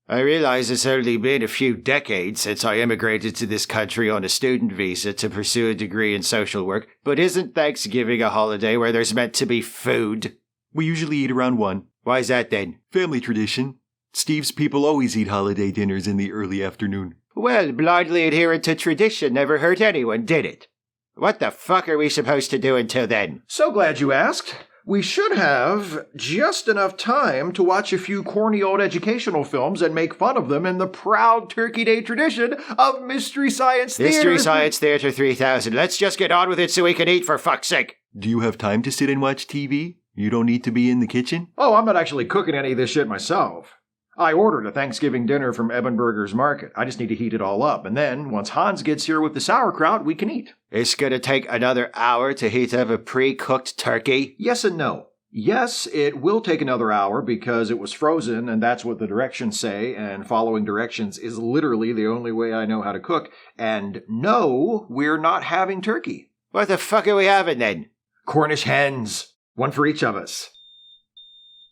I realize it's only been a few decades since I immigrated to this country on a student visa to pursue a degree in social work, but isn't Thanksgiving a holiday where there's meant to be food? We usually eat around 1. Why's that then? Family tradition. Steve's people always eat holiday dinners in the early afternoon. Well, blindly adhering to tradition never hurt anyone, did it? What the fuck are we supposed to do until then? So glad you asked. We should have just enough time to watch a few corny old educational films and make fun of them in the proud Turkey Day tradition of Mystery Science Theater. Mystery Science Theater 3000. Let's just get on with it so we can eat, for fuck's sake. Do you have time to sit and watch TV? You don't need to be in the kitchen? Oh, I'm not actually cooking any of this shit myself. I ordered a Thanksgiving dinner from Ebenberger's Market. I just need to heat it all up, and then, once Hans gets here with the sauerkraut, we can eat. It's gonna take another hour to heat up a pre-cooked turkey? Yes and no. Yes, it will take another hour because it was frozen, and that's what the directions say, and following directions is literally the only way I know how to cook. And no, we're not having turkey. What the fuck are we having then? Cornish hens. One for each of us.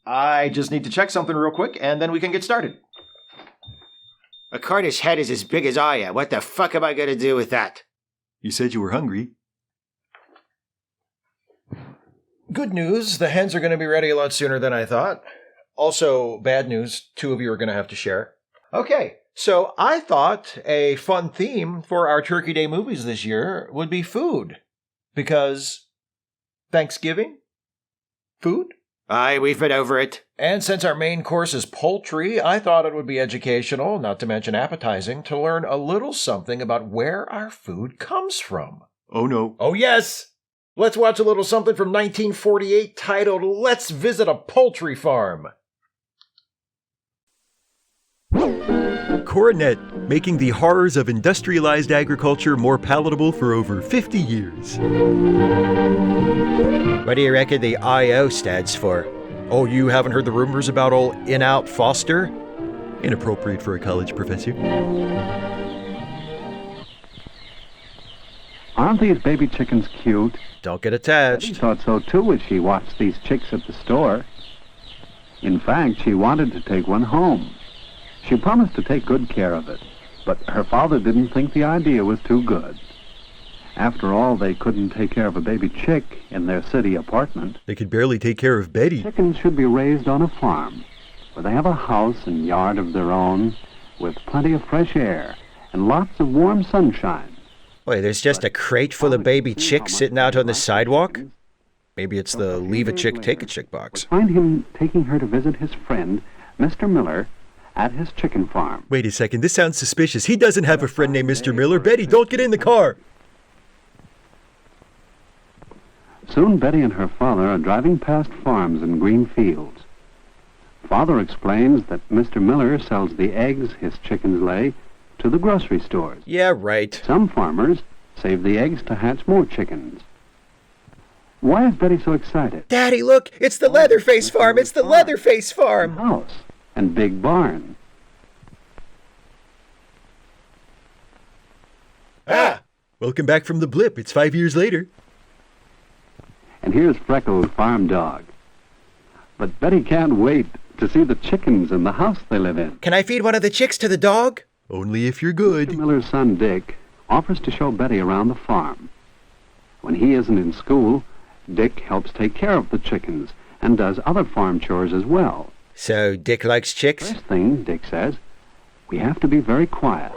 I just need to check something real quick, and then we can get started. A Cornish hen is as big as I am. What the fuck am I gonna do with that? You said you were hungry. Good news, the hens are going to be ready a lot sooner than I thought. Also, bad news, 2 of you are going to have to share. Okay, so I thought a fun theme for our Turkey Day movies this year would be food. Because Thanksgiving? Food? Aye, we've been over it. And since our main course is poultry, I thought it would be educational, not to mention appetizing, to learn a little something about where our food comes from. Oh no. Oh yes! Let's watch a little something from 1948 titled Let's Visit a Poultry Farm. Coronet, making the horrors of industrialized agriculture more palatable for over 50 years. What do you reckon the IO stands for? Oh, you haven't heard the rumors about old In-Out Foster? Inappropriate for a college professor. Aren't these baby chickens cute? Don't get She attached. thought so too as she watched these chicks at the store. In fact, she wanted to take one home. She promised to take good care of it, but her father didn't think the idea was too good. After all, they couldn't take care of a baby chick in their city apartment. They could barely take care of Betty. Chickens should be raised on a farm, where they have a house and yard of their own, with plenty of fresh air and lots of warm sunshine. Wait, there's just a crate full of baby chicks sitting out on the sidewalk? Maybe it's the leave a chick, take a chick box. Find him taking her to visit his friend, Mr. Miller, at his chicken farm. Wait a second, this sounds suspicious. He doesn't have a friend named Mr. Miller. Betty, don't get in the car! Soon Betty and her father are driving past farms and green fields. Father explains that Mr. Miller sells the eggs his chickens lay to the grocery stores. Yeah, right. Some farmers save the eggs to hatch more chickens. Why is Betty so excited? Daddy, look! It's the Leatherface farm! It's the Leatherface farm! House and big barn. Ah! Welcome back from the blip. It's 5 years later. And here's Freckles' farm dog. But Betty can't wait to see the chickens in the house they live in. Can I feed one of the chicks to the dog? Only if you're Mr. good. Miller's son, Dick, offers to show Betty around the farm. When he isn't in school, Dick helps take care of the chickens and does other farm chores as well. So, Dick likes chicks? First thing, Dick says, we have to be very quiet.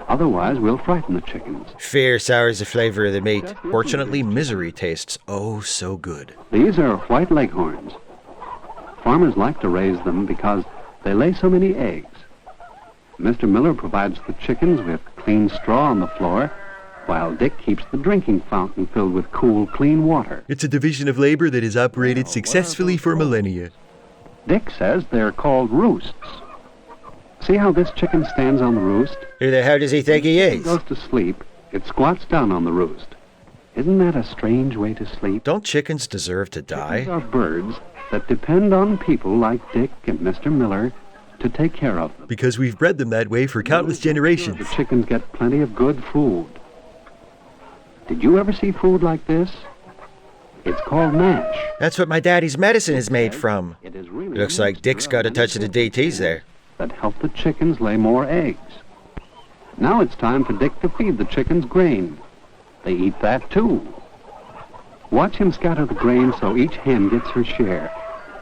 Otherwise, we'll frighten the chickens. Fear sours the flavor of the meat. Fortunately, misery tastes oh so good. These are white leghorns. Farmers like to raise them because they lay so many eggs. Mr. Miller provides the chickens with clean straw on the floor, while Dick keeps the drinking fountain filled with cool, clean water. It's a division of labor that has operated successfully for millennia. Dick says they're called roosts. See how this chicken stands on the roost? Who the hell does he think he When it is? goes to sleep, it squats down on the roost. Isn't that a strange way to sleep? Don't chickens deserve to die? These are birds that depend on people like Dick and Mr. Miller to take care of them. Because we've bred them that way for countless generations. The chickens get plenty of good food. Did you ever see food like this? It's called mash. That's what my daddy's medicine is made from. It is really Looks like Dick's got a touch of the DTs there. that help the chickens lay more eggs. Now it's time for Dick to feed the chickens grain. They eat that too. Watch him scatter the grain so each hen gets her share.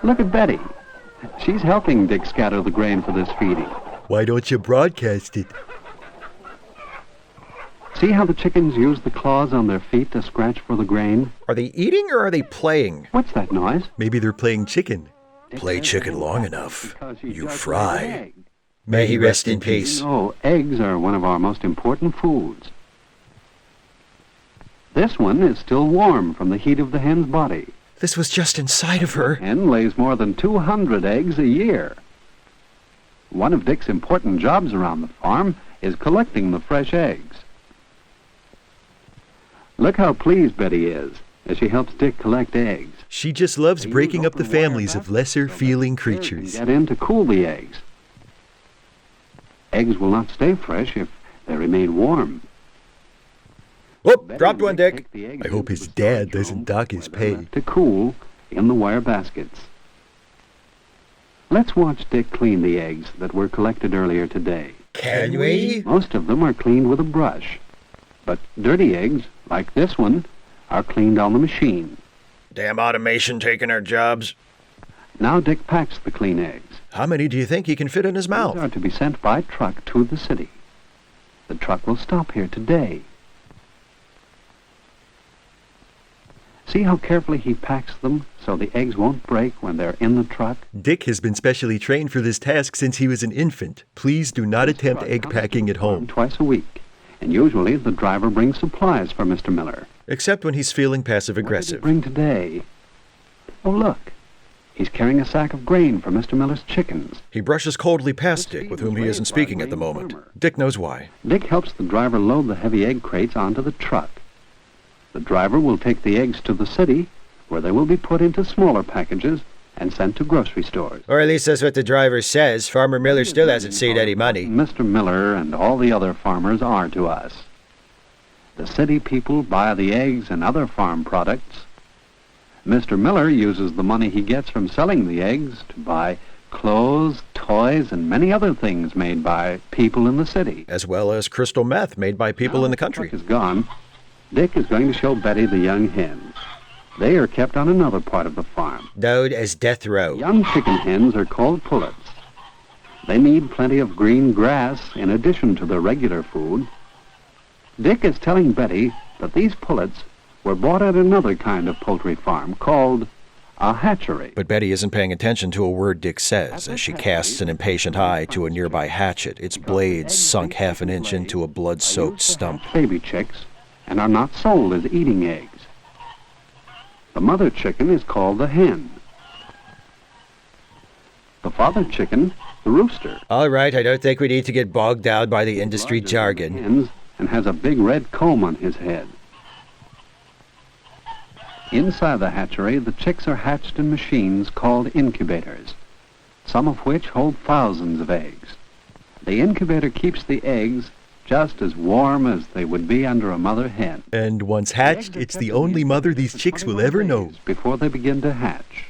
Look at Betty. She's helping Dick scatter the grain for this feeding. Why don't you broadcast it? See how the chickens use the claws on their feet to scratch for the grain? Are they eating or are they playing? What's that noise? Maybe they're playing chicken. Play chicken long enough, you just fry. laid an egg. May he rest in peace. Oh, eggs are one of our most important foods. This one is still warm from the heat of the hen's body. This was just inside of her. Hen lays more than 200 eggs a year. One of Dick's important jobs around the farm is collecting the fresh eggs. Look how pleased Betty is as she helps Dick collect eggs. She just loves breaking up the families of lesser-feeling creatures. Get in to cool the eggs. Eggs will not stay fresh if they remain warm. Whoop, Betty dropped and one, Dick. take the eggs I hope into his the storage dad doesn't room dock his where they're pay. left to cool in the wire baskets. Let's watch Dick clean the eggs that were collected earlier today. Can we? Most of them are cleaned with a brush, but dirty eggs, like this one, are cleaned on the machine. Damn automation taking our jobs. Now Dick packs the clean eggs. How many do you think he can fit in his These mouth? are to be sent by truck to the city. The truck will stop here today. See how carefully he packs them so the eggs won't break when they're in the truck? Dick has been specially trained for this task since he was an infant. Please do not attempt egg packing at home. Twice a week. And usually the driver brings supplies for Mr. Miller. Except when he's feeling What did he passive-aggressive. bring today? Oh, look. He's carrying a sack of grain for Mr. Miller's chickens. He brushes coldly past Dick, with whom he isn't speaking at the moment. Dick knows why. Dick helps the driver load the heavy egg crates onto the truck. The driver will take the eggs to the city, where they will be put into smaller packages and sent to grocery stores. Or at least that's what the driver says. Farmer Miller still hasn't seen any money. Mr. Miller and all the other farmers are to us. The city people buy the eggs and other farm products. Mr. Miller uses the money he gets from selling the eggs to buy clothes, toys, and many other things made by people in the city. As well as crystal meth made by people in the country. Truck is gone. Dick is going to show Betty the young hens. They are kept on another part of the farm. Known as death row. Young chicken hens are called pullets. They need plenty of green grass in addition to their regular food. Dick is telling Betty that these pullets were bought at another kind of poultry farm called a hatchery. But Betty isn't paying attention to a word Dick says as she casts an impatient eye to a nearby hatchet, its blades sunk half an inch into a blood-soaked stump. Baby chicks and are not sold as eating eggs. The mother chicken is called the hen. The father chicken, the rooster. All right, I don't think we need to get bogged down by the industry jargon. Hens and has a big red comb on his head. Inside the hatchery, the chicks are hatched in machines called incubators, some of which hold thousands of eggs. The incubator keeps the eggs just as warm as they would be under a mother hen. And once hatched, it's the only mother these chicks will ever know. Before they begin to hatch.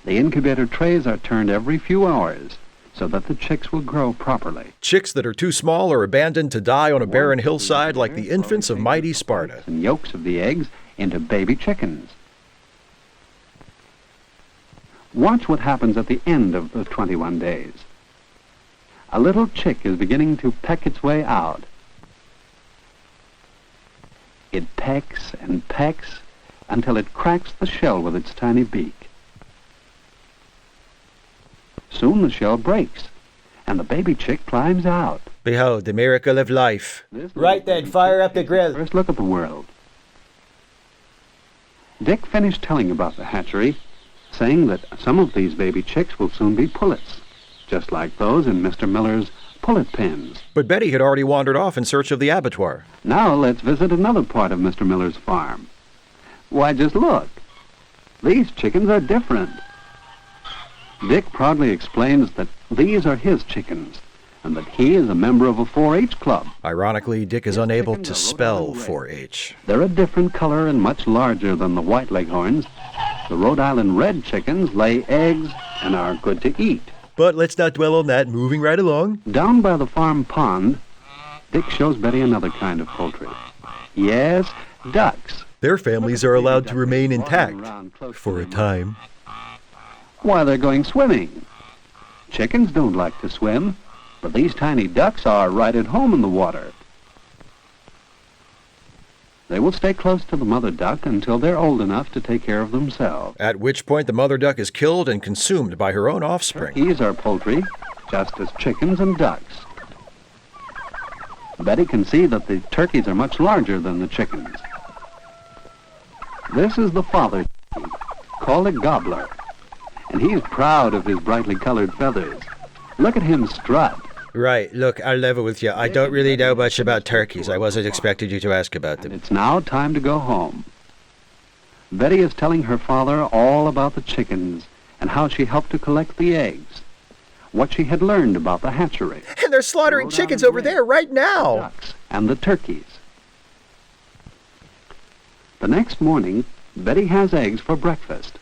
The incubator trays are turned every few hours so that the chicks will grow properly. Chicks that are too small are abandoned to die on a barren hillside like the infants of mighty Sparta. And yolks of the eggs into baby chickens. Watch what happens at the end of the 21 days. A little chick is beginning to peck its way out. It pecks and pecks until it cracks the shell with its tiny beak. Soon the shell breaks, and the baby chick climbs out. Behold, the miracle of life. This Right then, fire up the grill. First look at the world. Dick finished telling about the hatchery, saying that some of these baby chicks will soon be pullets, just like those in Mr. Miller's pullet pens. But Betty had already wandered off in search of the abattoir. Now let's visit another part of Mr. Miller's farm. Why, just look. These chickens are different. Dick proudly explains that these are his chickens, and that he is a member of a 4-H club. Ironically, Dick is unable to spell 4-H. They're a different color and much larger than the white leghorns. The Rhode Island red chickens lay eggs and are good to eat. But let's not dwell on that, moving right along. Down by the farm pond, Dick shows Betty another kind of poultry. Yes, ducks. Their families are allowed to remain intact for a time. Why, they're going swimming. Chickens don't like to swim, but these tiny ducks are right at home in the water. They will stay close to the mother duck until they're old enough to take care of themselves. At which point the mother duck is killed and consumed by her own offspring. These are poultry, just as chickens and ducks. Betty can see that the turkeys are much larger than the chickens. This is the father turkey, called a gobbler, and he's proud of his brightly colored feathers. Look at him strut. Right, look, I'll level with you. I don't really know much about turkeys. I wasn't expecting you to ask about them. It's now time to go home. Betty is telling her father all about the chickens and how she helped to collect the eggs, what she had learned about the hatchery. And they're slaughtering chickens over there right now. Ducks and the turkeys. The next morning, Betty has eggs for breakfast.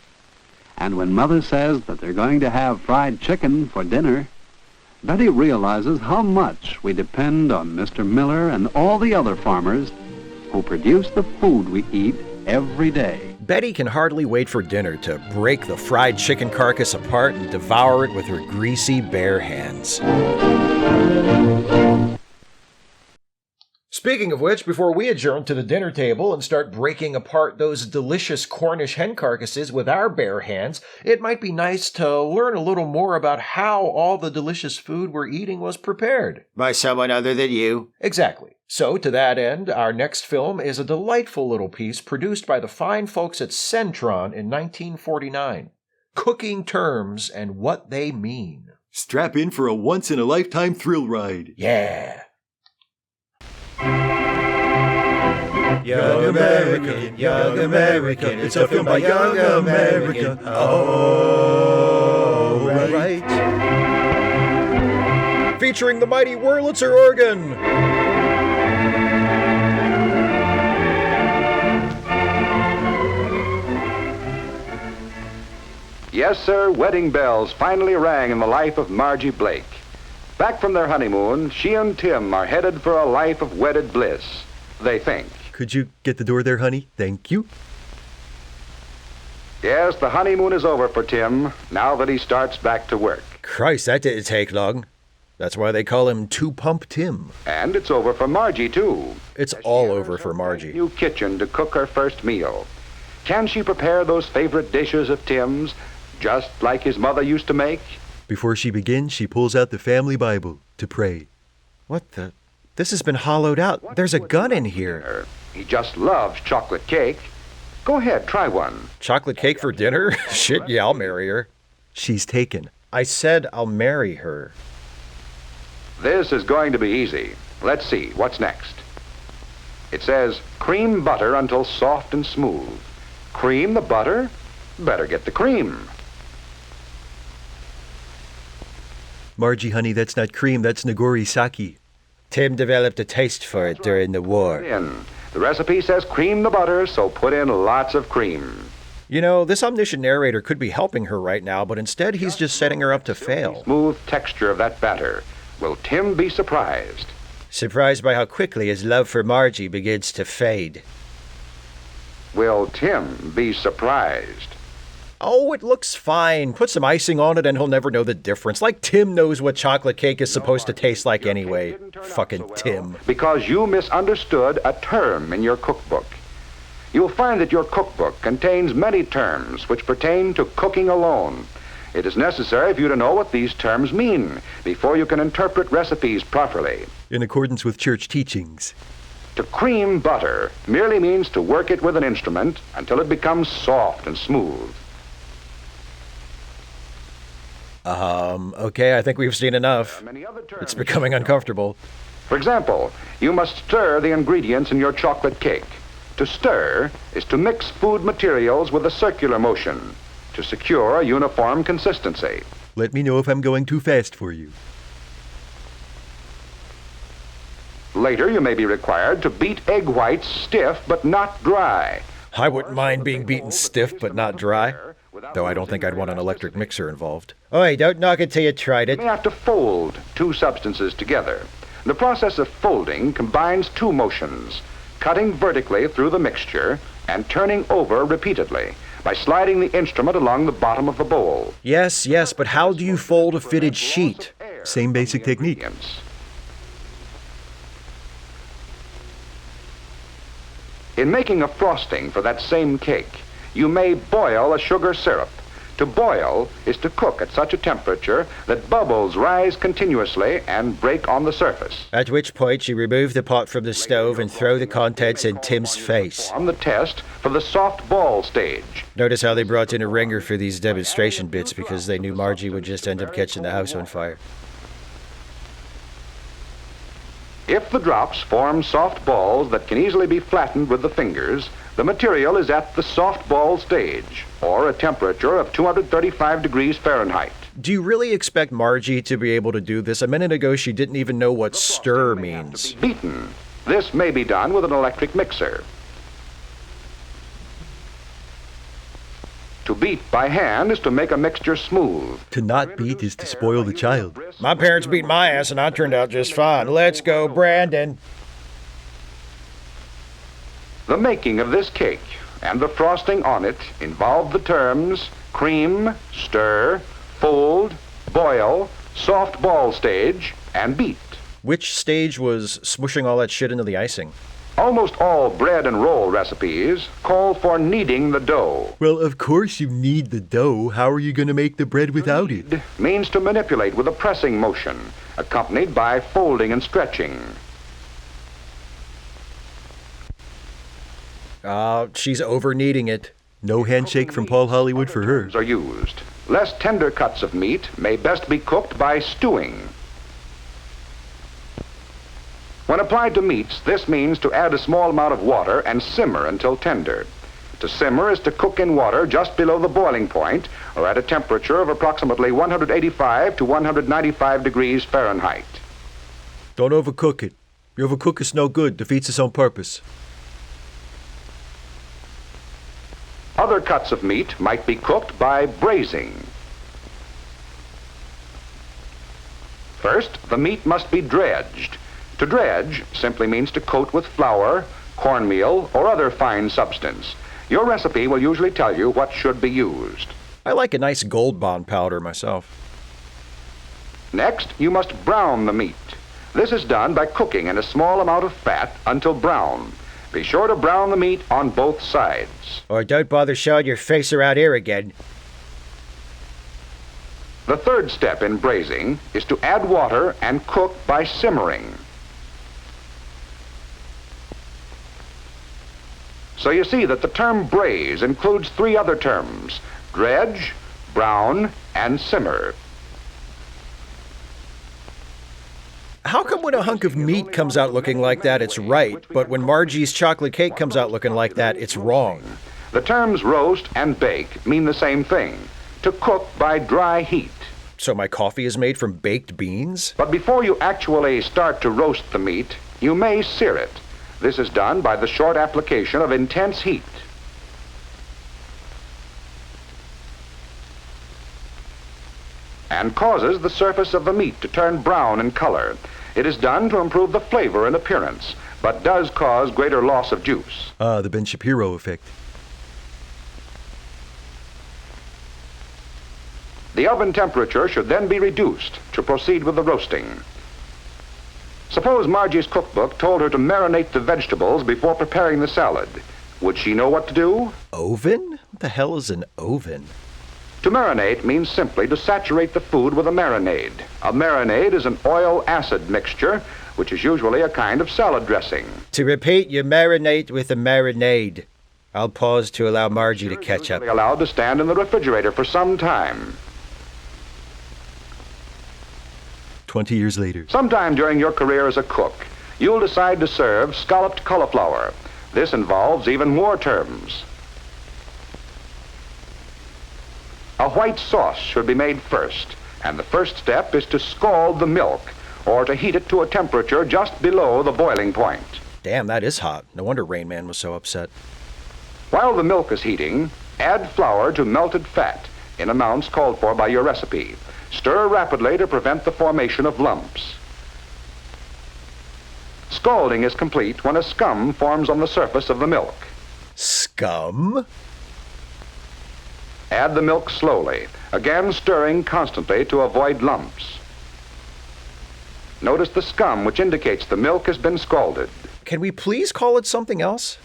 And when Mother says that they're going to have fried chicken for dinner, Betty realizes how much we depend on Mr. Miller and all the other farmers who produce the food we eat every day. Betty can hardly wait for dinner to break the fried chicken carcass apart and devour it with her greasy bare hands. Speaking of which, before we adjourn to the dinner table and start breaking apart those delicious Cornish hen carcasses with our bare hands, it might be nice to learn a little more about how all the delicious food we're eating was prepared. By someone other than you? Exactly. So, to that end, our next film is a delightful little piece produced by the fine folks at Centron in 1949. Cooking Terms and What They Mean. Strap in for a once-in-a-lifetime thrill ride. Yeah. Young American, it's a film by Young American. Oh, right. Featuring the mighty Wurlitzer organ. Yes, sir, wedding bells finally rang in the life of Margie Blake. Back from their honeymoon, she and Tim are headed for a life of wedded bliss, they think. Could you get the door there, honey? Thank you. Yes, the honeymoon is over for Tim, now that he starts back to work. Christ, that didn't take long. That's why they call him Two Pump Tim. And it's over for Margie, too. It's all over for Margie. New kitchen to cook her first meal. Can she prepare those favorite dishes of Tim's, just like his mother used to make? Before she begins, she pulls out the family Bible to pray. What the? This has been hollowed out. There's a gun in here. He just loves chocolate cake. Go ahead, try one. Chocolate cake for dinner? Shit, yeah, I'll marry her. She's taken. I said I'll marry her. This is going to be easy. Let's see, what's next? It says, cream butter until soft and smooth. Cream the butter? Better get the cream. Margie, honey, that's not cream, that's Nagori sake. Tim developed a taste for it during the war. The recipe says cream the butter, so put in lots of cream. You know, this omniscient narrator could be helping her right now, but instead he's just setting her up to fail. Smooth texture of that batter. Will Tim be surprised? Surprised by how quickly his love for Margie begins to fade. Will Tim be surprised? Oh, it looks fine. Put some icing on it and he'll never know the difference. Like Tim knows what chocolate cake is supposed to taste like anyway. Fucking Tim. Because you misunderstood a term in your cookbook. You'll find that your cookbook contains many terms which pertain to cooking alone. It is necessary for you to know what these terms mean before you can interpret recipes properly. In accordance with church teachings. To cream butter merely means to work it with an instrument until it becomes soft and smooth. Okay, I think we've seen enough. It's becoming uncomfortable. For example, you must stir the ingredients in your chocolate cake. To stir is to mix food materials with a circular motion to secure a uniform consistency. Let me know if I'm going too fast for you. Later, you may be required to beat egg whites stiff but not dry. I wouldn't mind being beaten stiff but not dry. though I don't think I'd want an electric mixer involved. Oi, don't knock it till you tried You it. may have to fold two substances together. The process of folding combines two motions, cutting vertically through the mixture and turning over repeatedly by sliding the instrument along the bottom of the bowl. Yes, but how do you fold a fitted sheet? Same basic technique. In making a frosting for that same cake, you may boil a sugar syrup. To boil is to cook at such a temperature that bubbles rise continuously and break on the surface. At which point you remove the pot from the stove and throw the contents in Tim's face. On the test for the soft ball stage. Notice how they brought in a ringer for these demonstration bits because they knew Margie would just end up catching the house on fire. If the drops form soft balls that can easily be flattened with the fingers, the material is at the soft ball stage, or a temperature of 235 degrees Fahrenheit. Do you really expect Margie to be able to do this? A minute ago she didn't even know what stir means. Beaten. This may be done with an electric mixer. To beat by hand is to make a mixture smooth. To not beat is to spoil the child. My parents beat my ass and I turned out just fine. Let's go, Brandon. The making of this cake and the frosting on it involve the terms cream, stir, fold, boil, soft ball stage, and beat. Which stage was smushing all that shit into the icing? Almost all bread and roll recipes call for kneading the dough. Well, of course you need the dough. How are you going to make the bread without it? Means to manipulate with a pressing motion, accompanied by folding and stretching. She's over-kneading it. No handshake from Paul Hollywood for her. Are used. Less tender cuts of meat may best be cooked by stewing. When applied to meats, this means to add a small amount of water and simmer until tender. To simmer is to cook in water just below the boiling point, or at a temperature of approximately 185 to 195 degrees Fahrenheit. Don't overcook it. You overcook it's no good, defeats its own purpose. Other cuts of meat might be cooked by braising. First, the meat must be dredged. To dredge simply means to coat with flour, cornmeal, or other fine substance. Your recipe will usually tell you what should be used. I like a nice Gold Bond powder myself. Next, you must brown the meat. This is done by cooking in a small amount of fat until brown. Be sure to brown the meat on both sides. Or don't bother showing your face around here again. The third step in braising is to add water and cook by simmering. So you see that the term braise includes three other terms: dredge, brown, and simmer. How come when a hunk of meat comes out looking like that, it's right, but when Margie's chocolate cake comes out looking like that, it's wrong? The terms roast and bake mean the same thing: to cook by dry heat. So my coffee is made from baked beans? But before you actually start to roast the meat, you may sear it. This is done by the short application of intense heat. And causes the surface of the meat to turn brown in color. It is done to improve the flavor and appearance, but does cause greater loss of juice. The Ben Shapiro effect. The oven temperature should then be reduced to proceed with the roasting. Suppose Margie's cookbook told her to marinate the vegetables before preparing the salad. Would she know what to do? Oven? What the hell is an oven? To marinate means simply to saturate the food with a marinade. A marinade is an oil-acid mixture, which is usually a kind of salad dressing. To repeat, you marinate with a marinade. I'll pause to allow Margie to catch up. Usually allowed to stand in the refrigerator for some time. 20 years later. Sometime during your career as a cook, you'll decide to serve scalloped cauliflower. This involves even more terms. A white sauce should be made first, and the first step is to scald the milk, or to heat it to a temperature just below the boiling point. Damn, that is hot. No wonder Rain Man was so upset. While the milk is heating, Add flour to melted fat in amounts called for by your recipe. Stir rapidly to prevent the formation of lumps. Scalding is complete when a scum forms on the surface of the milk. Scum? Add the milk slowly, again stirring constantly to avoid lumps. Notice the scum, which indicates the milk has been scalded. Can we please call it something else?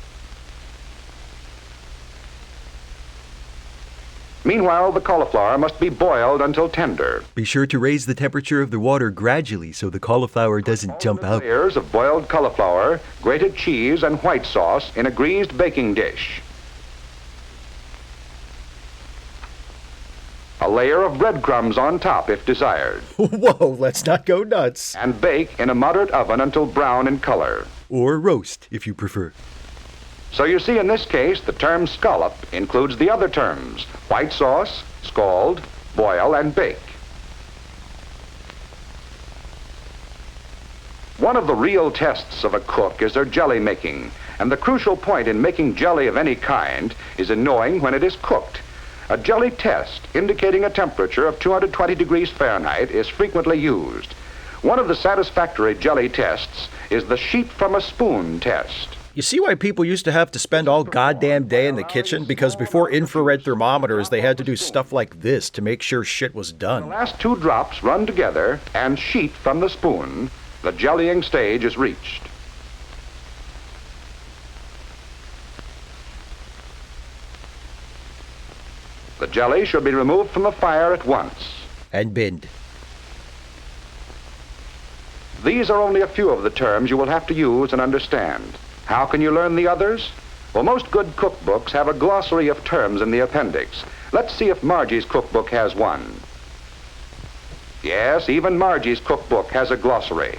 Meanwhile, the cauliflower must be boiled until tender. Be sure to raise the temperature of the water gradually so the cauliflower doesn't jump out. Layers of boiled cauliflower, grated cheese, and white sauce in a greased baking dish. A layer of breadcrumbs on top if desired. Whoa, let's not go nuts. And bake in a moderate oven until brown in color. Or roast, if you prefer. So you see, in this case, the term scallop includes the other terms: white sauce, scald, boil, and bake. One of the real tests of a cook is their jelly making, and the crucial point in making jelly of any kind is in knowing when it is cooked. A jelly test indicating a temperature of 220 degrees Fahrenheit is frequently used. One of the satisfactory jelly tests is the sheet from a spoon test. You see why people used to have to spend all goddamn day in the kitchen? Because before infrared thermometers, they had to do stuff like this to make sure shit was The done. last two drops run together and sheet from the spoon, the jellying stage is reached. The jelly should be removed from the fire at once. And binned. These are only a few of the terms you will have to use and understand. How can you learn the others? Well, most good cookbooks have a glossary of terms in the appendix. Let's see if Margie's cookbook has one. Yes, even Margie's cookbook has a glossary.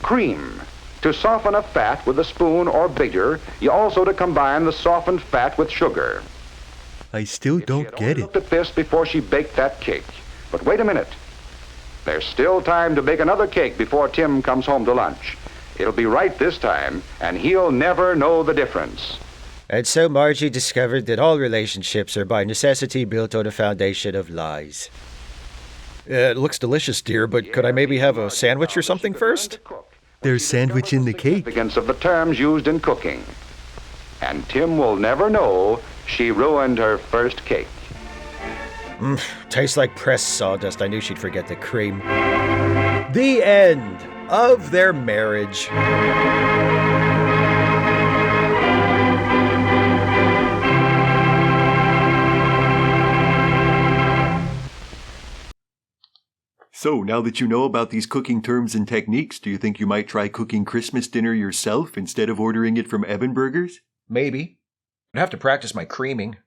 Cream. To soften a fat with a spoon or beater, you also to combine the softened fat with sugar. I still don't get it. Looked at this before she baked that cake. But wait a minute. There's still time to bake another cake before Tim comes home to lunch. It'll be right this time, and he'll never know the difference. And so Margie discovered that all relationships are by necessity built on a foundation of lies. It looks delicious, dear, but could I maybe have a sandwich or something first? There's sandwich in the cake. Significance of the terms used in cooking. And Tim will never know she ruined her first cake. Tastes like pressed sawdust. I knew she'd forget the cream. The end of their marriage. So, now that you know about these cooking terms and techniques, do you think you might try cooking Christmas dinner yourself instead of ordering it from Evan Burgers? Maybe. I'd have to practice my creaming.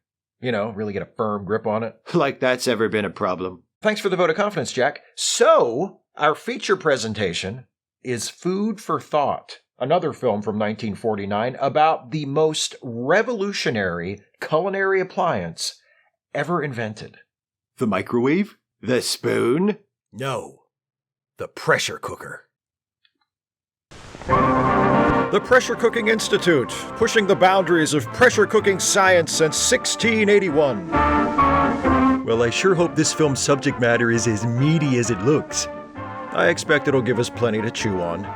You know, really get a firm grip on it. Like that's ever been a problem. Thanks for the vote of confidence, Jack. So, our feature presentation is Food for Thought, another film from 1949 about the most revolutionary culinary appliance ever invented. The microwave? The spoon? No, the pressure cooker. The Pressure Cooking Institute, pushing the boundaries of pressure cooking science since 1681. Well, I sure hope this film's subject matter is as meaty as it looks. I expect it'll give us plenty to chew on.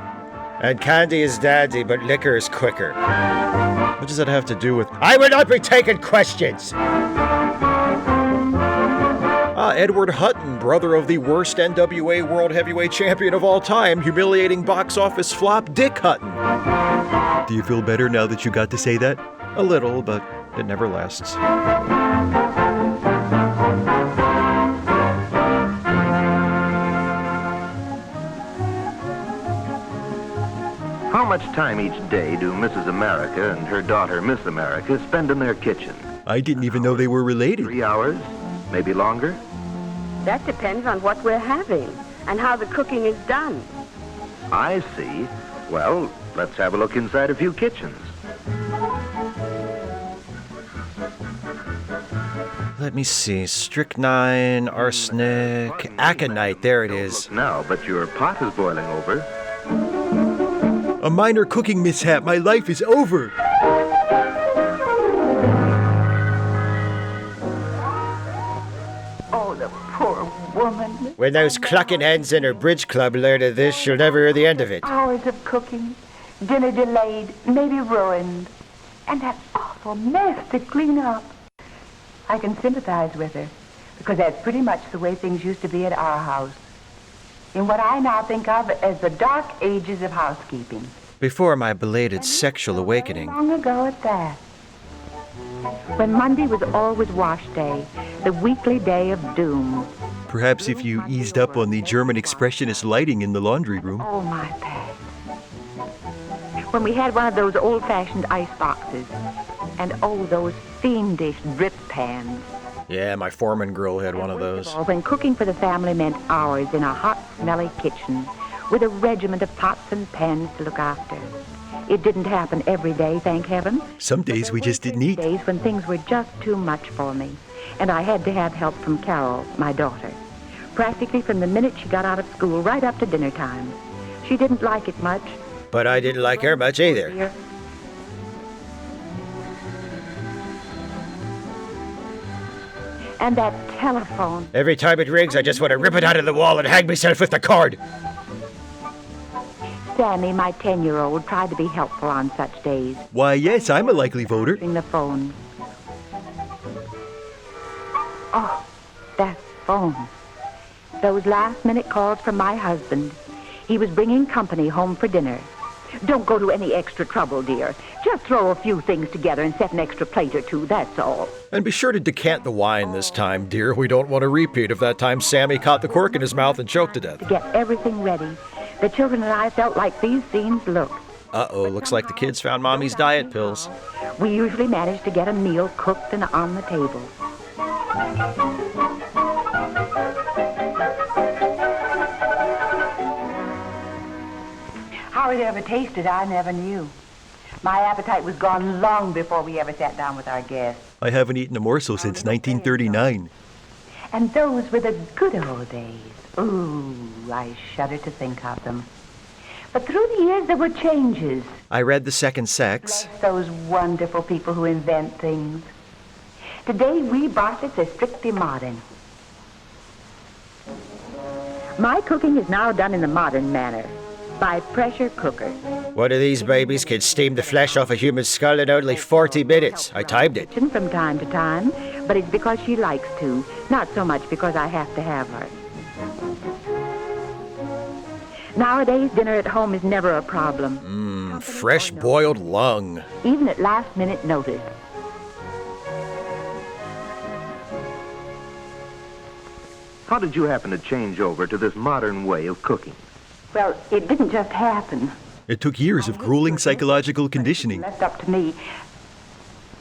And candy is daddy, but liquor is quicker. What does that have to do with... I will not be taking questions! Edward Hutton, brother of the worst NWA World Heavyweight Champion of all time, humiliating box office flop Dick Hutton. Do you feel better now that you got to say that? A little, but it never lasts. How much time each day do Mrs. America and her daughter Miss America spend in their kitchen? I didn't even know they were related. 3 hours? Maybe longer? That depends on what we're having and how the cooking is done. I see. Well, let's have a look inside a few kitchens. Let me see. Strychnine, arsenic, aconite. There it is. Now, but your pot is boiling over. A minor cooking mishap. My life is over. woman. When those clucking hens in her bridge club learn of this, she'll never hear the end of it. Hours of cooking, dinner delayed, maybe ruined, and that awful mess to clean up. I can sympathize with her, because that's pretty much the way things used to be at our house, in what I now think of as the dark ages of housekeeping. Before my belated sexual awakening. Long ago at that. When Monday was always wash day, the weekly day of doom. Perhaps if you eased up on the German expressionist lighting in the laundry room. Oh, my past. When we had one of those old-fashioned ice boxes, and oh, those fiendish drip pans. Yeah, my foreman girl had one of those. When cooking for the family meant hours in a hot, smelly kitchen with a regiment of pots and pans to look after. It didn't happen every day, thank heaven. Some days we just didn't eat. Days when things were just too much for me, and I had to have help from Carol, my daughter. Practically from the minute she got out of school right up to dinner time. She didn't like it much. But I didn't like her much either. And that telephone. Every time it rings, I just want to rip it out of the wall and hang myself with the cord. Sammy, my 10-year-old, tried to be helpful on such days. Why, yes, I'm a likely voter. Answering the phone. Oh, that phone. Those last-minute calls from my husband. He was bringing company home for dinner. Don't go to any extra trouble, dear. Just throw a few things together and set an extra plate or two, that's all. And be sure to decant the wine this time, dear. We don't want a repeat of that time Sammy caught the cork in his mouth and choked to death. To get everything ready, the children and I felt like these scenes look. Uh-oh, looks like the kids found Mommy's diet pills. We usually managed to get a meal cooked and on the table. How it ever tasted, I never knew. My appetite was gone long before we ever sat down with our guests. I haven't eaten a morsel since 1939. And those were the good old days. Ooh, I shudder to think of them. But through the years, there were changes. I read The Second Sex. Bless those wonderful people who invent things. Today, we Bartletts are strictly modern. My cooking is now done in the modern manner, by pressure cooker. One of these babies can steam the flesh off a human skull in only 40 minutes. I timed it. From time to time, but it's because she likes to, not so much because I have to have her. Nowadays, dinner at home is never a problem. Fresh boiled lung. Even at last-minute notice. How did you happen to change over to this modern way of cooking? Well, it didn't just happen. It took years of grueling psychological conditioning. Left up to me.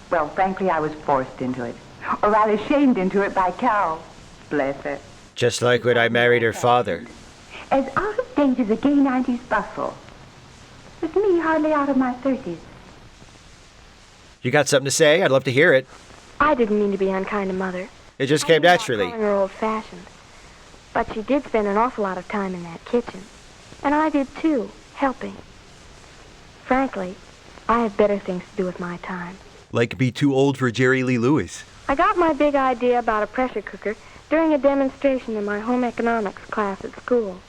Well, frankly, I was forced into it. Or rather, shamed into it by Carol. Bless her. Just like when I married her father. As out of date as a gay 90s bustle. With me hardly out of my 30s. You got something to say? I'd love to hear it. I didn't mean to be unkind to Mother. It just came naturally. Calling her old-fashioned. But she did spend an awful lot of time in that kitchen. And I did too, helping. Frankly, I have better things to do with my time. Like be too old for Jerry Lee Lewis. I got my big idea about a pressure cooker during a demonstration in my home economics class at school.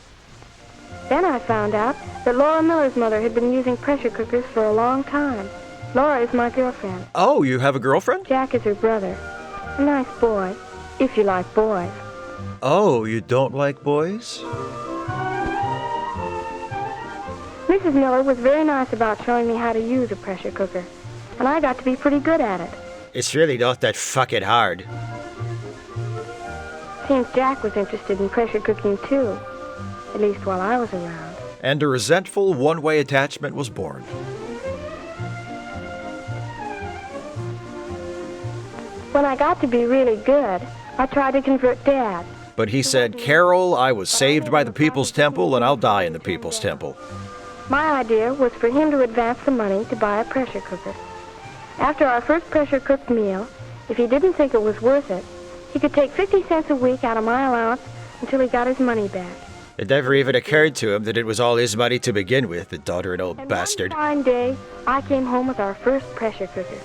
Then I found out that Laura Miller's mother had been using pressure cookers for a long time. Laura is my girlfriend. Oh, you have a girlfriend? Jack is her brother. A nice boy, if you like boys. Oh, you don't like boys? Mrs. Miller was very nice about showing me how to use a pressure cooker, and I got to be pretty good at it. It's really not that fucking hard. Seems Jack was interested in pressure cooking too, at least while I was around. And a resentful one-way attachment was born. When I got to be really good, I tried to convert Dad. But he said, Carol, I was saved by the People's Temple, and I'll die in the People's Temple. My idea was for him to advance the money to buy a pressure cooker. After our first pressure-cooked meal, if he didn't think it was worth it, he could take 50 cents a week out of my allowance until he got his money back. It never even occurred to him that it was all his money to begin with, the doddering old And bastard. one fine day, I came home with our first pressure cooker.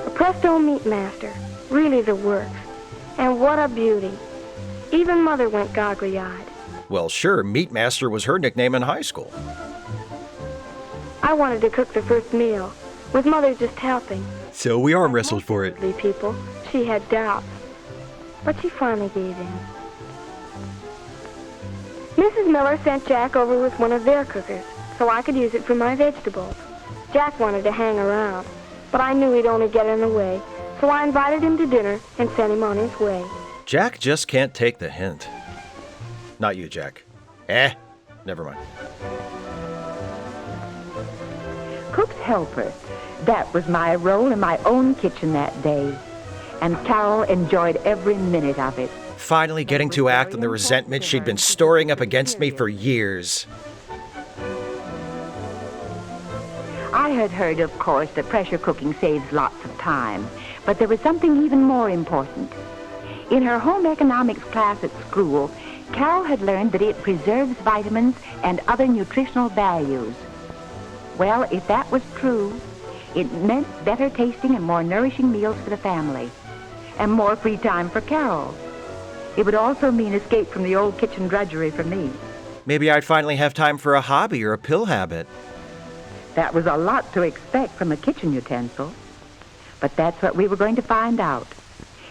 A Presto Meat Master, really the works. And what a beauty. Even Mother went goggly-eyed. Well, sure, Meat Master was her nickname in high school. I wanted to cook the first meal, with Mother just helping. So we arm wrestled for it. People, she had doubts, but she finally gave in. Mrs. Miller sent Jack over with one of their cookers, so I could use it for my vegetables. Jack wanted to hang around, but I knew he'd only get in the way, so I invited him to dinner and sent him on his way. Jack just can't take the hint. Not you, Jack. Never mind. Cook's helper. That was my role in my own kitchen that day. And Carol enjoyed every minute of it. Finally getting to act on the resentment she'd been storing up against me for years. I had heard, of course, that pressure cooking saves lots of time. But there was something even more important. In her home economics class at school, Carol had learned that it preserves vitamins and other nutritional values. Well, if that was true, it meant better tasting and more nourishing meals for the family, and more free time for Carol. It would also mean escape from the old kitchen drudgery for me. Maybe I'd finally have time for a hobby or a pill habit. That was a lot to expect from a kitchen utensil. But that's what we were going to find out.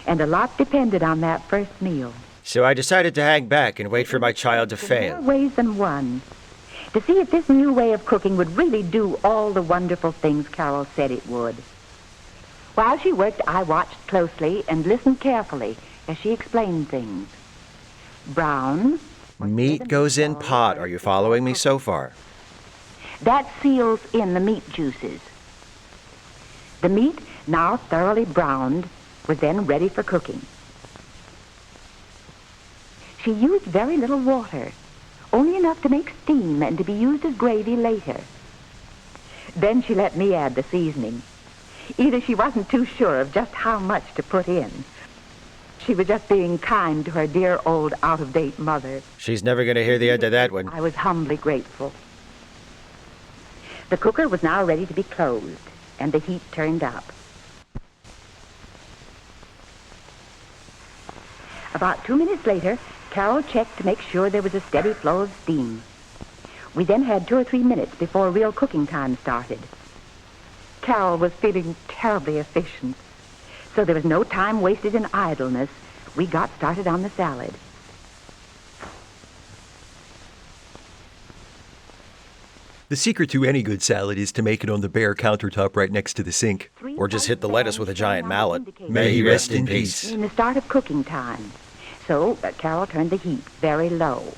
And a lot depended on that first meal. So I decided to hang back and wait for my child to fail. More ways than one. To see if this new way of cooking would really do all the wonderful things Carol said it would. While she worked, I watched closely and listened carefully as she explained things. Brown. Meat goes in pot. Are you following me so far? That seals in the meat juices. The meat, now thoroughly browned, was then ready for cooking. She used very little water, only enough to make steam and to be used as gravy later. Then she let me add the seasoning. Either she wasn't too sure of just how much to put in. She was just being kind to her dear old out-of-date mother. She's never going to hear the end of that one. I was humbly grateful. The cooker was now ready to be closed, and the heat turned up. About 2 minutes later, Carol checked to make sure there was a steady flow of steam. We then had 2 or 3 minutes before real cooking time started. Carol was feeling terribly efficient, so there was no time wasted in idleness. We got started on the salad. The secret to any good salad is to make it on the bare countertop right next to the sink. Or just hit the lettuce with a giant mallet. May he rest in peace. In the start of cooking time. So Carol turned the heat very low.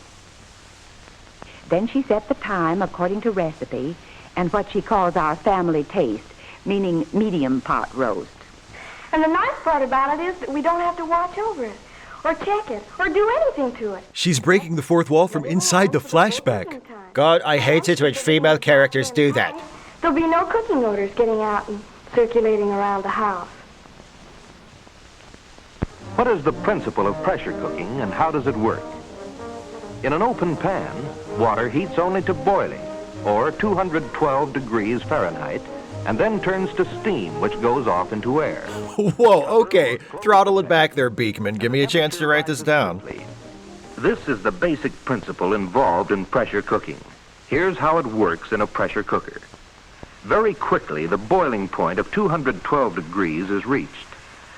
Then she set the time according to recipe and what she calls our family taste, meaning medium pot roast. And the nice part about it is that we don't have to watch over it, or check it, or do anything to it. She's breaking the fourth wall from inside the flashback. God, I hate it when female characters do that. There'll be no cooking odors getting out and circulating around the house. What is the principle of pressure cooking and how does it work? In an open pan, water heats only to boiling, or 212 degrees Fahrenheit, and then turns to steam, which goes off into air. Whoa, okay. Throttle it back there, Beekman. Give me a chance to write this down. This is the basic principle involved in pressure cooking. Here's how it works in a pressure cooker. Very quickly, the boiling point of 212 degrees is reached.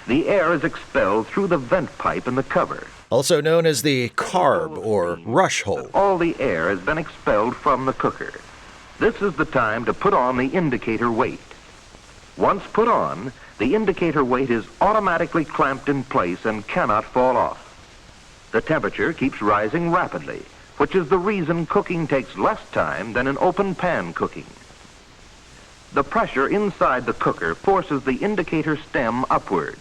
The air is expelled through the vent pipe in the cover. Also known as the carb or rush hole. All the air has been expelled from the cooker. This is the time to put on the indicator weight. Once put on, the indicator weight is automatically clamped in place and cannot fall off. The temperature keeps rising rapidly, which is the reason cooking takes less time than in open pan cooking. The pressure inside the cooker forces the indicator stem upward.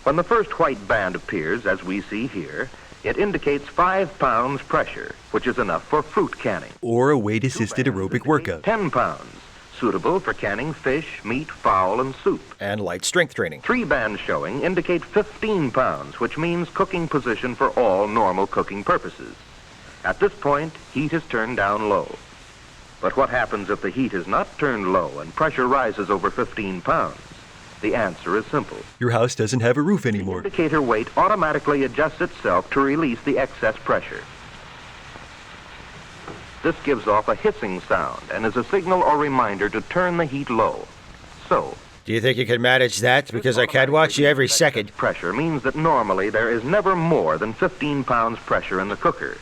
When the first white band appears, as we see here, it indicates 5 pounds pressure, which is enough for fruit canning. Or a weight-assisted aerobic workout. 10 pounds, suitable for canning fish, meat, fowl, and soup. And light strength training. 3 bands showing indicate 15 pounds, which means cooking position for all normal cooking purposes. At this point, heat is turned down low. But what happens if the heat is not turned low and pressure rises over 15 pounds? The answer is simple. Your house doesn't have a roof The anymore. indicator weight automatically adjusts itself to release the excess pressure. This gives off a hissing sound and is a signal or reminder to turn the heat low. So, Do you think you can manage that? Because I can't watch you every second. pressure means that normally there is never more than 15 pounds pressure in the cooker.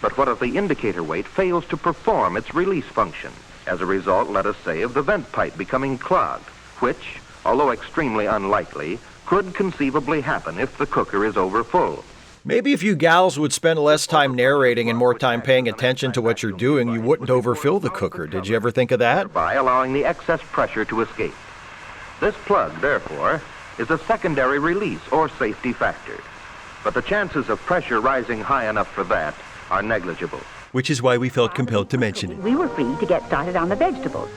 But what if the indicator weight fails to perform its release function? As a result, let us say, of the vent pipe becoming clogged, which, although extremely unlikely, could conceivably happen if the cooker is overfull. Maybe if you gals would spend less time narrating and more time paying attention to what you're doing, you wouldn't overfill the cooker. Did you ever think of that? By allowing the excess pressure to escape. This plug, therefore, is a secondary release or safety factor. But the chances of pressure rising high enough for that are negligible. Which is why we felt compelled to mention it. We were free to get started on the vegetables.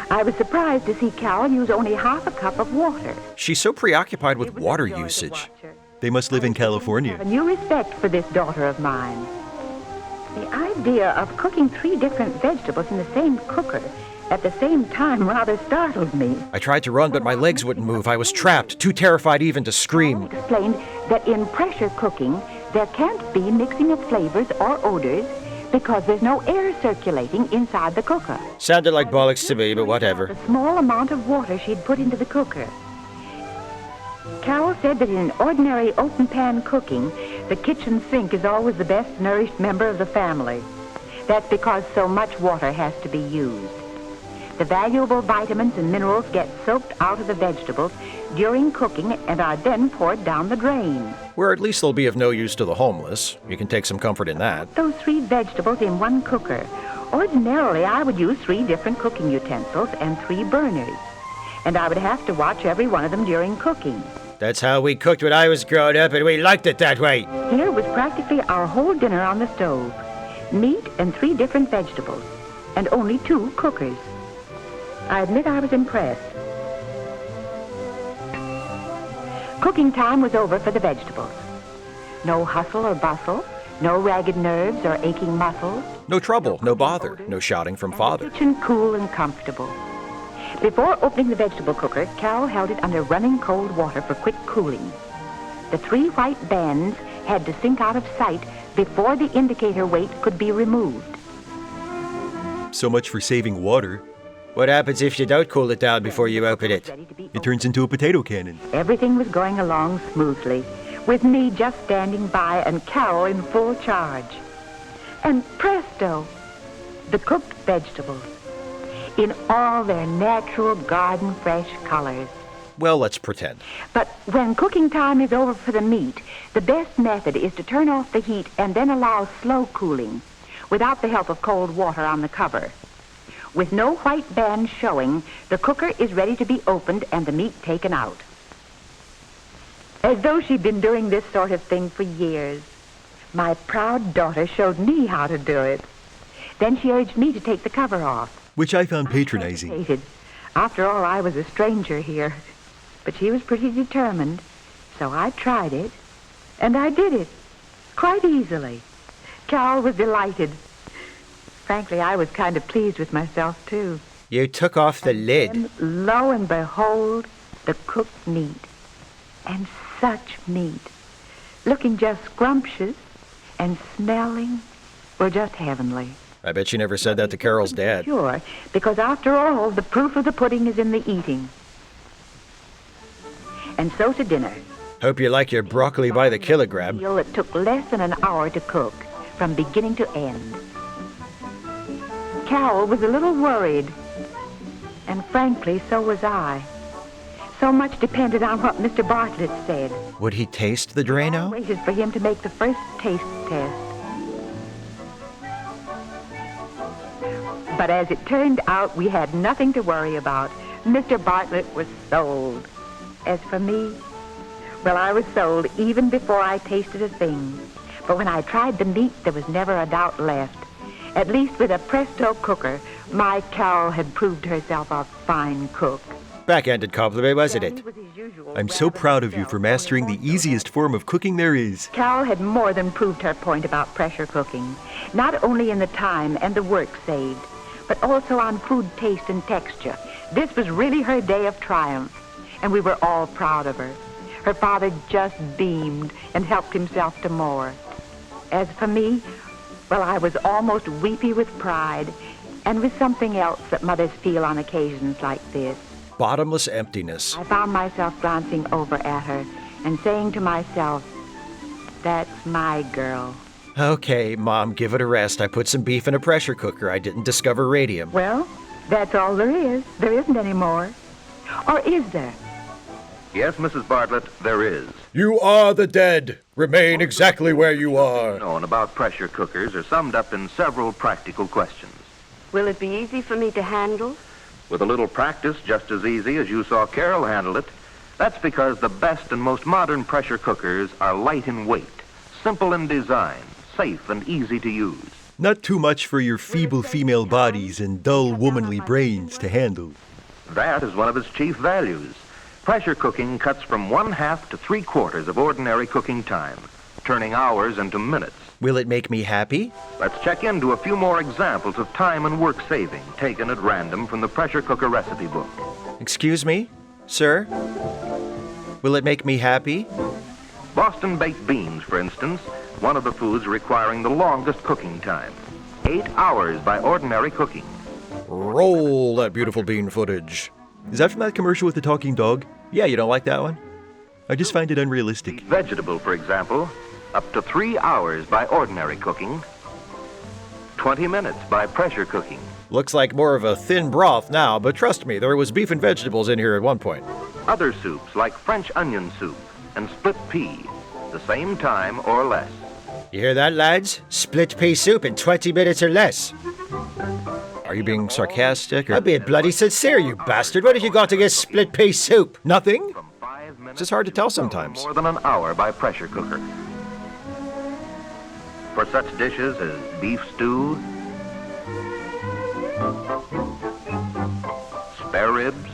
I was surprised to see Carol use only half a cup of water. She's so preoccupied with water usage. They must live in I California. have a new respect for this daughter of mine. The idea of cooking 3 different vegetables in the same cooker at the same time rather startled me. I tried to run, but my legs wouldn't move. I was trapped, too terrified even to scream. Explained that in pressure cooking, there can't be mixing of flavors or odors because there's no air circulating inside the cooker. Sounded like bollocks to me, but whatever. The small amount of water she'd put into the cooker. Carol said that in ordinary open pan cooking, the kitchen sink is always the best nourished member of the family. That's because so much water has to be used. The valuable vitamins and minerals get soaked out of the vegetables during cooking and are then poured down the drain. Where at least they'll be of no use to the homeless. You can take some comfort in that. Those 3 vegetables in one cooker. Ordinarily, I would use 3 different cooking utensils and 3 burners. And I would have to watch every one of them during cooking. That's how we cooked when I was growing up, and we liked it that way. Here was practically our whole dinner on the stove. Meat and 3 different vegetables. And only 2 cookers. I admit I was impressed. Cooking time was over for the vegetables. No hustle or bustle, no ragged nerves or aching muscles. No trouble, no bother, no shouting from father. Kitchen cool and comfortable. Before opening the vegetable cooker, Carol held it under running cold water for quick cooling. The 3 white bands had to sink out of sight before the indicator weight could be removed. So much for saving water. What happens if you don't cool it down before you open it? It turns into a potato cannon. Everything was going along smoothly, with me just standing by and Carol in full charge. And presto, the cooked vegetables, in all their natural garden fresh colors. Well, let's pretend. But when cooking time is over for the meat, the best method is to turn off the heat and then allow slow cooling, without the help of cold water on the cover. With no white bands showing, the cooker is ready to be opened and the meat taken out. As though she'd been doing this sort of thing for years. My proud daughter showed me how to do it. Then she urged me to take the cover off. Which I found patronizing. Hesitated. After all, I was a stranger here. But she was pretty determined, so I tried it, and I did it, quite easily. Carol was delighted. Frankly, I was kind of pleased with myself, too. You took off the lid. And lo and behold, the cooked meat. And such meat. Looking just scrumptious and smelling were just heavenly. I bet she never said that to Carol's dad. Sure, because after all, the proof of the pudding is in the eating. And so to dinner. Hope you like your broccoli by the kilogram. A meal that took less than an hour to cook, from beginning to end. Carol was a little worried, and frankly, so was I. So much depended on what Mr. Bartlett said. Would he taste the I Drano? waited for him to make the first taste test. But as it turned out, we had nothing to worry about. Mr. Bartlett was sold. As for me, well, I was sold even before I tasted a thing. But when I tried the meat, there was never a doubt left. At least with a Presto cooker, my Carol had proved herself a fine cook. Backhanded compliment, wasn't it? I'm so proud of you for mastering the easiest form of cooking there is. Carol had more than proved her point about pressure cooking, not only in the time and the work saved, but also on food taste and texture. This was really her day of triumph. and we were all proud of her. Her father just beamed and helped himself to more. As for me, well, I was almost weepy with pride and with something else that mothers feel on occasions like this. Bottomless emptiness. I found myself glancing over at her and saying to myself, that's my girl. Okay, Mom, give it a rest. I put some beef in a pressure cooker. I didn't discover radium. Well, that's all there is. There isn't any more. Or is there? Yes, Mrs. Bartlett, there is. You are the dead. Remain exactly where you are. Known about pressure cookers are summed up in several practical questions. Will it be easy for me to handle? With a little practice, just as easy as you saw Carol handle it. That's because the best and most modern pressure cookers are light in weight, simple in design, safe and easy to use. Not too much for your feeble female bodies and dull womanly brains to handle. That is one of its chief values. Pressure cooking cuts from 1/2 to 3/4 of ordinary cooking time, turning hours into minutes. Will it make me happy? Let's check into a few more examples of time and work saving taken at random from the pressure cooker recipe book. Excuse me, sir? Will it make me happy? Boston baked beans, for instance, one of the foods requiring the longest cooking time. 8 hours by ordinary cooking. Roll that beautiful bean footage. Is that from that commercial with the talking dog? Yeah, you don't like that one? I just find it unrealistic. Vegetable, for example, up to 3 hours by ordinary cooking. 20 minutes by pressure cooking. Looks like more of a thin broth now, but trust me, there was beef and vegetables in here at one point. Other soups like French onion soup and split pea, the same time or less. You hear that, lads? Split pea soup in 20 minutes or less. Are you being sarcastic? Or... I'm being bloody sincere, you bastard. What have you got against split pea soup? Nothing? From 5 minutes It's just hard to tell sometimes. more than an hour by pressure cooker. For such dishes as beef stew, spare ribs,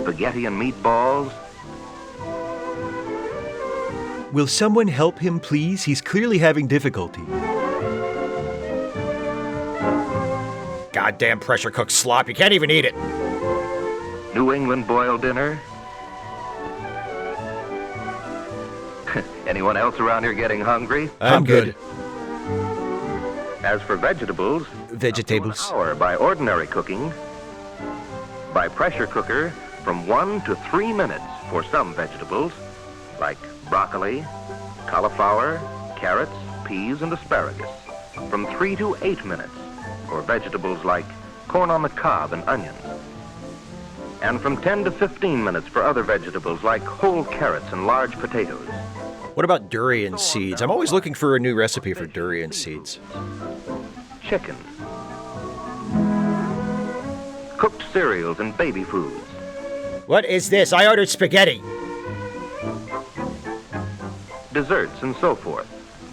spaghetti and meatballs, Will someone help him, please? He's clearly having difficulty. Goddamn pressure cooked slop. You can't even eat it. New England boiled dinner. Anyone else around here getting hungry? I'm good. As for vegetables, Vegetables. an hour by ordinary cooking. By pressure cooker, from 1 to 3 minutes for some vegetables, like broccoli, cauliflower, carrots, peas, and asparagus. From 3 to 8 minutes for vegetables like corn on the cob and onions. And from 10 to 15 minutes for other vegetables like whole carrots and large potatoes. What about durian seeds? I'm always looking for a new recipe for durian seeds. Chicken. Cooked cereals and baby foods. What is this? I ordered spaghetti. Desserts and so forth.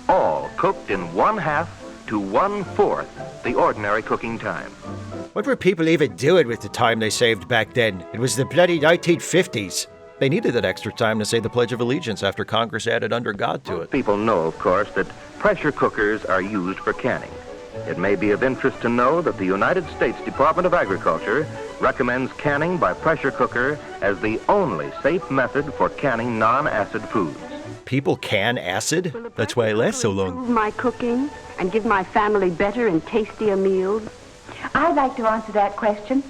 All cooked in 1/2 to 1/4 the ordinary cooking time. What were people even doing with the time they saved back then? It was the bloody 1950s. They needed that extra time to say the Pledge of Allegiance after Congress added under God to it. People know, of course, that pressure cookers are used for canning. It may be of interest to know that the United States Department of Agriculture recommends canning by pressure cooker as the only safe method for canning non-acid foods. People can acid? That's why it lasts so long. Improve my cooking and give my family better and tastier meals. I'd like to answer that question.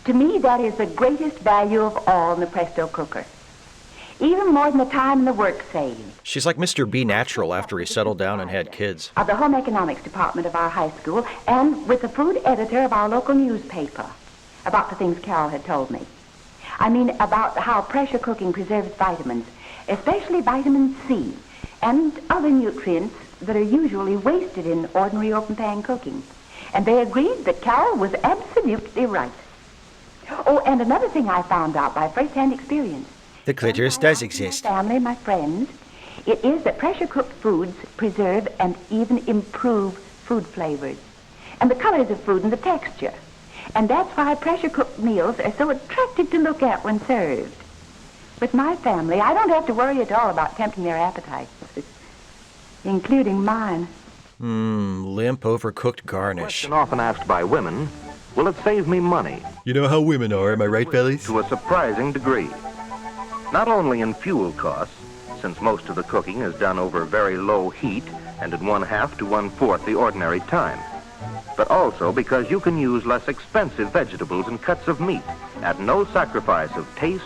To me, that is the greatest value of all in the Presto cooker. Even more than the time and the work saved. She's like Mr. B Natural after he settled down and had kids. Of the home economics department of our high school and with the food editor of our local newspaper about the things Carol had told me. I mean about how pressure cooking preserves vitamins, especially vitamin C and other nutrients that are usually wasted in ordinary open pan cooking. And they agreed that Carol was absolutely right. Oh, and another thing I found out by first-hand experience. The clitoris does exist. My family, my friends, it is that pressure-cooked foods preserve and even improve food flavors and the colors of food and the texture. And that's why pressure-cooked meals are so attractive to look at when served. With my family, I don't have to worry at all about tempting their appetites, including mine. Limp, overcooked garnish. Question often asked by women, will it save me money? You know how women are, am I right, fellas? To a surprising degree. Not only in fuel costs, since most of the cooking is done over very low heat and in 1/2 to 1/4 the ordinary time, but also because you can use less expensive vegetables and cuts of meat at no sacrifice of taste,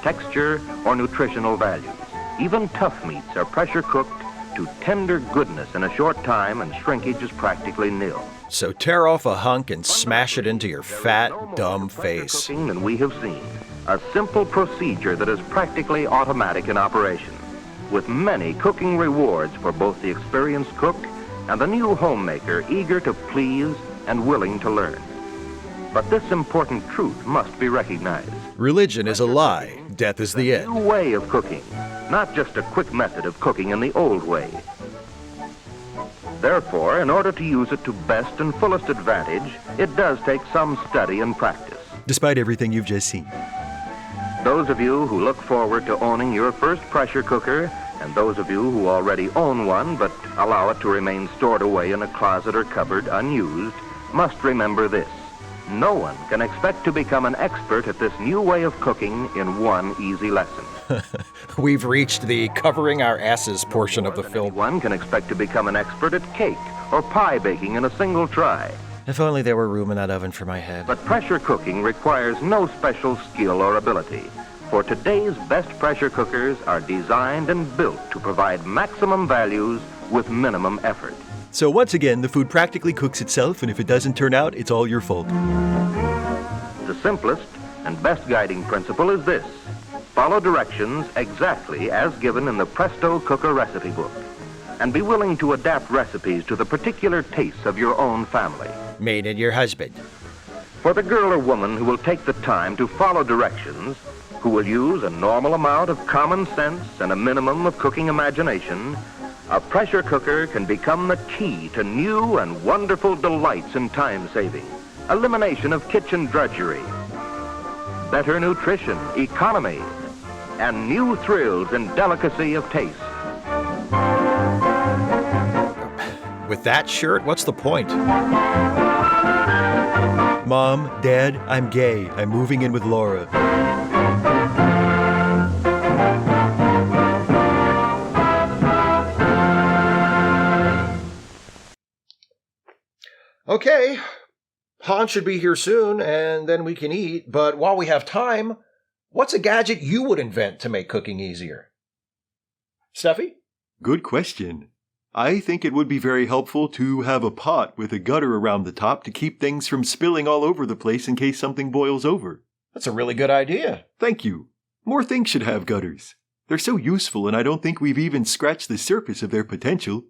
texture, or nutritional values. Even tough meats are pressure cooked to tender goodness in a short time, and shrinkage is practically nil. So tear off a hunk and smash it into your fat, dumb face. Cooking than we have seen. A simple procedure that is practically automatic in operation, with many cooking rewards for both the experienced cook and the new homemaker eager to please and willing to learn. But this important truth must be recognized. Religion is a lie. Death is the A end. new way of cooking, not just a quick method of cooking in the old way. Therefore, in order to use it to best and fullest advantage, it does take some study and practice. Despite everything you've just seen. Those of you who look forward to owning your first pressure cooker, and those of you who already own one but allow it to remain stored away in a closet or cupboard unused, must remember this. No one can expect to become an expert at this new way of cooking in one easy lesson. We've reached the covering our asses portion of the film. Anyone can expect to become an expert at cake or pie baking in a single try. If only there were room in that oven for my head. But pressure cooking requires no special skill or ability, for today's best pressure cookers are designed and built to provide maximum values with minimum effort. So once again, the food practically cooks itself, and if it doesn't turn out, it's all your fault. The simplest and best guiding principle is this. Follow directions exactly as given in the Presto Cooker recipe book, and be willing to adapt recipes to the particular tastes of your own family. Made in your husband. For the girl or woman who will take the time to follow directions, who will use a normal amount of common sense and a minimum of cooking imagination, a pressure cooker can become the key to new and wonderful delights in time saving, elimination of kitchen drudgery, better nutrition, economy, and new thrills in delicacy of taste. With that shirt, what's the point? Mom, Dad, I'm gay. I'm moving in with Laura. Okay, Han should be here soon, and then we can eat. But while we have time, what's a gadget you would invent to make cooking easier? Stuffy? Good question. I think it would be very helpful to have a pot with a gutter around the top to keep things from spilling all over the place in case something boils over. That's a really good idea. Thank you. More things should have gutters. They're so useful, and I don't think we've even scratched the surface of their potential.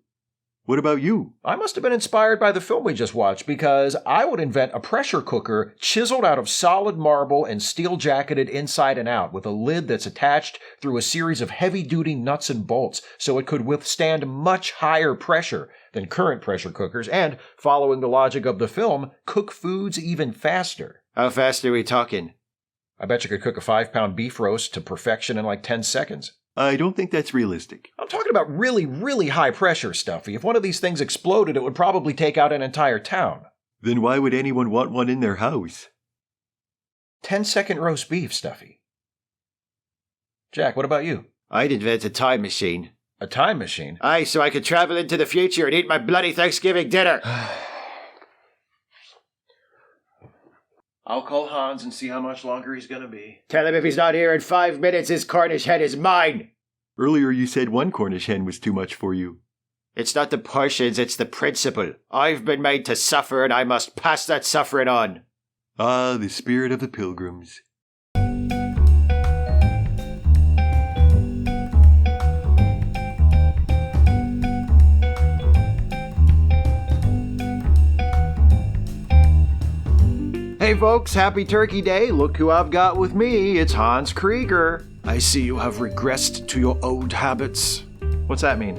What about you? I must have been inspired by the film we just watched, because I would invent a pressure cooker chiseled out of solid marble and steel-jacketed inside and out, with a lid that's attached through a series of heavy-duty nuts and bolts, so it could withstand much higher pressure than current pressure cookers, and, following the logic of the film, cook foods even faster. How fast are we talking? I bet you could cook a 5-pound beef roast to perfection in like 10 seconds. I don't think that's realistic. I'm talking about really, really high pressure, Stuffy. If one of these things exploded, it would probably take out an entire town. Then why would anyone want one in their house? 10-second roast beef, Stuffy. Jack, what about you? I'd invent a time machine. A time machine? Aye, so I could travel into the future and eat my bloody Thanksgiving dinner. I'll call Hans and see how much longer he's gonna be. Tell him if he's not here in 5 minutes, his Cornish hen is mine. Earlier you said one Cornish hen was too much for you. It's not the portions, it's the principle. I've been made to suffer, and I must pass that suffering on. Ah, the spirit of the pilgrims. Hey folks, happy Turkey Day. Look who I've got with me. It's Hans Krieger. I see you have regressed to your old habits. What's that mean?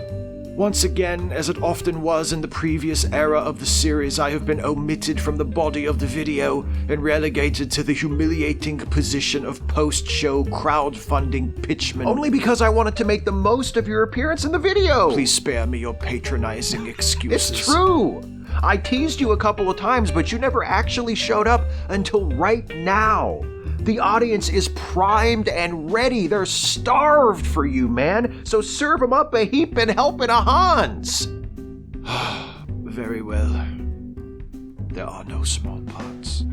Once again, as it often was in the previous era of the series, I have been omitted from the body of the video and relegated to the humiliating position of post-show crowdfunding pitchman. Only because I wanted to make the most of your appearance in the video! Please spare me your patronizing excuses. It's true! I teased you a couple of times, but you never actually showed up until right now. The audience is primed and ready. They're starved for you, man. So serve them up a heapin' helpin' of Hans. Very well. There are no small pots.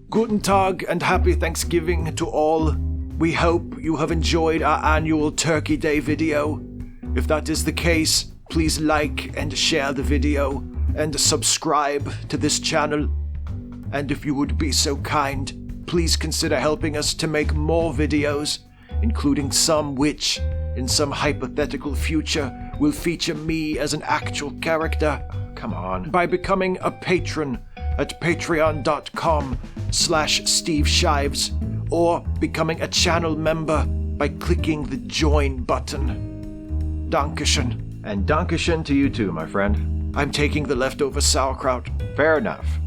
Guten Tag and happy Thanksgiving to all. We hope you have enjoyed our annual Turkey Day video. If that is the case, please like and share the video and subscribe to this channel. And if you would be so kind, please consider helping us to make more videos, including some which, in some hypothetical future, will feature me as an actual character. Come on. By becoming a patron at patreon.com/Steve Shives, or becoming a channel member by clicking the join button. Dankeschön. And Dankeschön to you too, my friend. I'm taking the leftover sauerkraut. Fair enough.